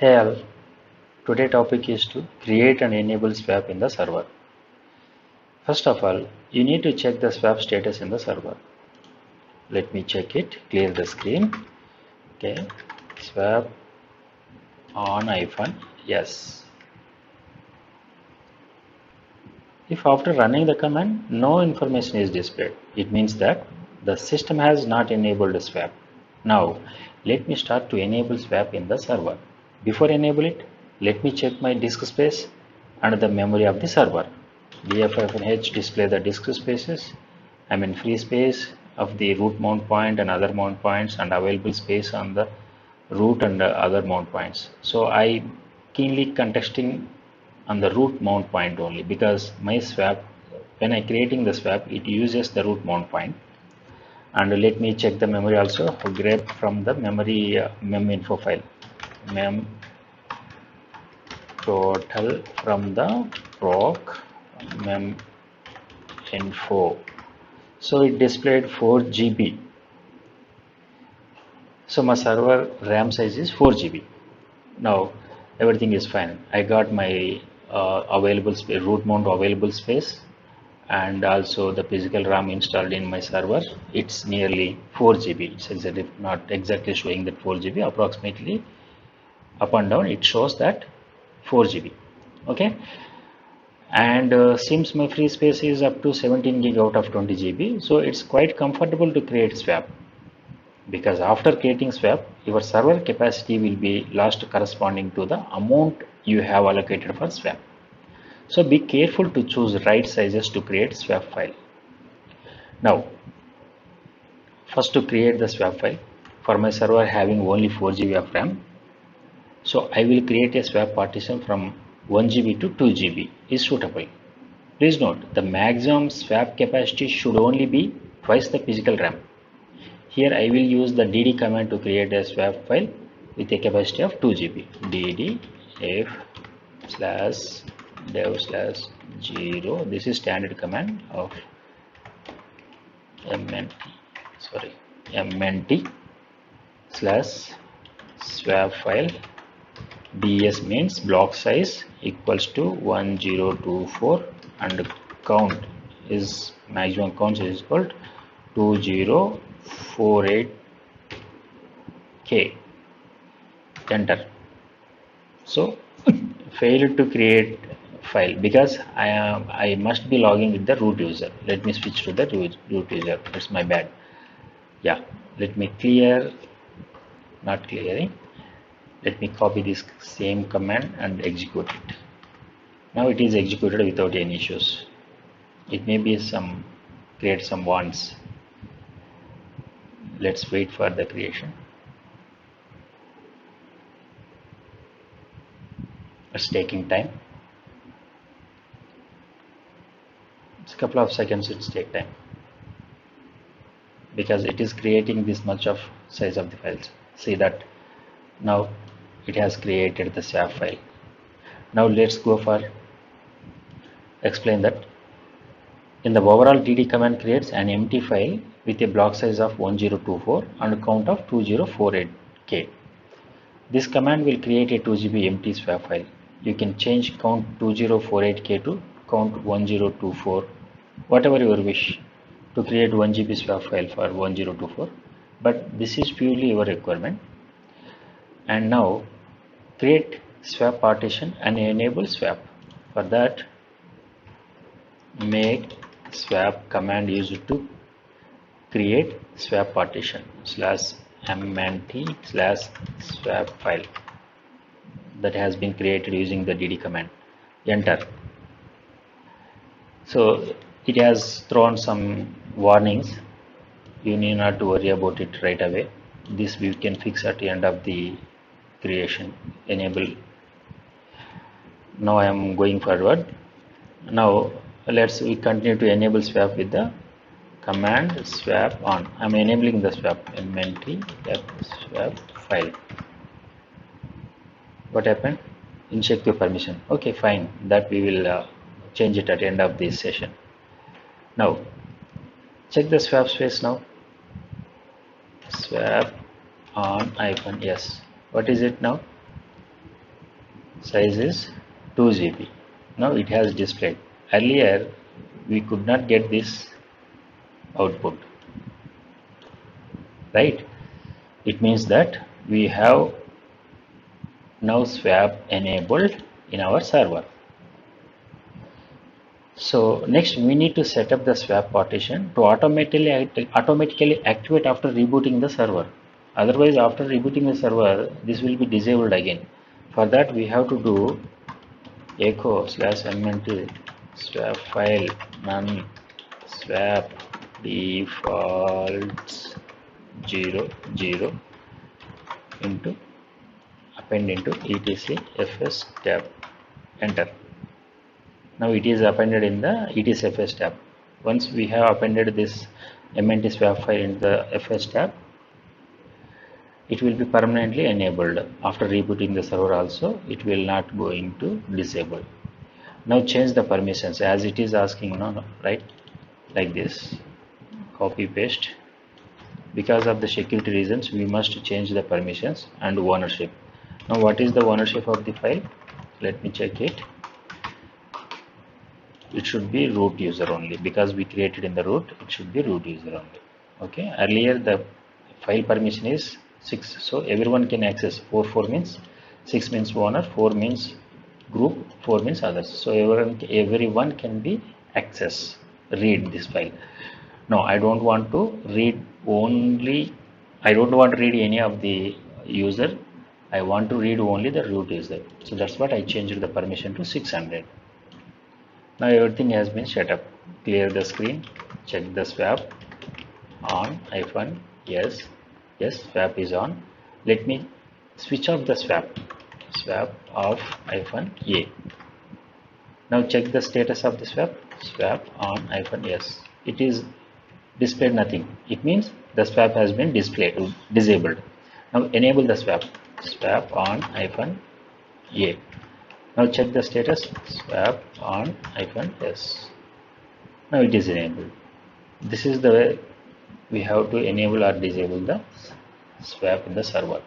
Hey all, today topic is to create and enable swap in the server. First of all, you need to check the swap status in the server. Let me check it, clear the screen. Okay, swap on yes. If after running the command, no information is displayed, it means that the system has not enabled a swap. Now, let me start to enable swap in the server. Before enable it, let me check my disk space and the memory of the server. df-h display the disk spaces. I mean free space of the root mount point and other mount points and available space on the root and other mount points. So I keenly contesting on the root mount point only because my swap, when I creating the swap, it uses the root mount point. And let me check the memory also. Grab from the memory mem info file, mem total from the proc mem info. So it displayed 4 GB. So my server RAM size is 4 GB. Now everything is fine. I got my available space, root mount available space, and also the physical RAM installed in my server. It's nearly 4 GB. It's exactly, not exactly showing that 4 GB, approximately up and down it shows that 4 GB. Okay, and since my free space is up to 17 gig out of 20 GB, so it's quite comfortable to create swap, because after creating swap your server capacity will be lost corresponding to the amount you have allocated for swap. So be careful to choose right sizes to create swap file. Now first, to create the swap file, for my server having only 4 GB of RAM, so I will create a swap partition from 1 GB to 2 GB is suitable. Please note, the maximum swap capacity should only be twice the physical RAM. Here I will use the dd command to create a swap file with a capacity of 2 GB. dd f slash dev slash 0. This is standard command of mnt slash swap file. ds means block size equals to 1024 and count is maximum count is equal to 2048k. Enter. So failed to create file because I must be logging with the root user. Let me switch to the root user. That's my bad. Yeah, let me clear, not clearing. Let me copy this same command and execute it. Now it is executed without any issues. It may be some create some once. Let's wait for the creation. It's taking time. It's a couple of seconds. It's take time because it is creating this much of size of the files. See that now it has created the swap file. Now let's go for explain that. In the overall dd command creates an empty file with a block size of 1024 and a count of 2048k. This command will create a 2 GB empty swap file. You can change count 2048k to count 1024, whatever your wish, to create 1 GB swap file for 1024, but this is purely your requirement. And now create swap partition and enable swap. For that, make swap command used to create swap partition slash mnt slash swap file that has been created using the dd command. Enter. So it has thrown some warnings. You need not to worry about it right away. This we can fix at the end of the creation. Enable. Now I am going forward. Now we continue to enable swap with the command swap on. I am enabling the swap mnt swap file. What happened? Inject your permission. Okay, fine. That we will change it at the end of this session. Now check the swap space now. Swap on yes. What is it now? size is 2 GB. Now it has displayed. Earlier we could not get this output, right? It means that we have now swap enabled in our server. So next we need to set up the swap partition to automatically activate after rebooting the server. Otherwise, after rebooting the server, this will be disabled again. For that, we have to do echo/mnt swap file none swap defaults 0 into append into etc fstab. Enter. Now it is appended in the etc fstab. Once we have appended this mnt swap file in the fstab, it will be permanently enabled. After rebooting the server also, it will not going to disable. Now change the permissions as it is asking, no, right? Like this, copy paste. Because of the security reasons, we must change the permissions and ownership. Now what is the ownership of the file? Let me check it. It should be root user only, because we created in the root, it should be root user only. Okay, earlier the file permission is 6, so everyone can access. 4 means 6 means owner, 4 means group, 4 means others, so everyone can be read this file. No, I don't want to read any of the user. I want to read only the root user, so that's what I changed the permission to 600. Now everything has been set up. Clear the screen, check the swap on yes, swap is on. Let me switch off the swap off -a. Now check the status of the swap on yes. It is displayed nothing. It means the swap has been disabled. Now enable the swap on -a. Now check the status, swap on -s. Now it is enabled. This is the way we have to enable or disable the swap in the server.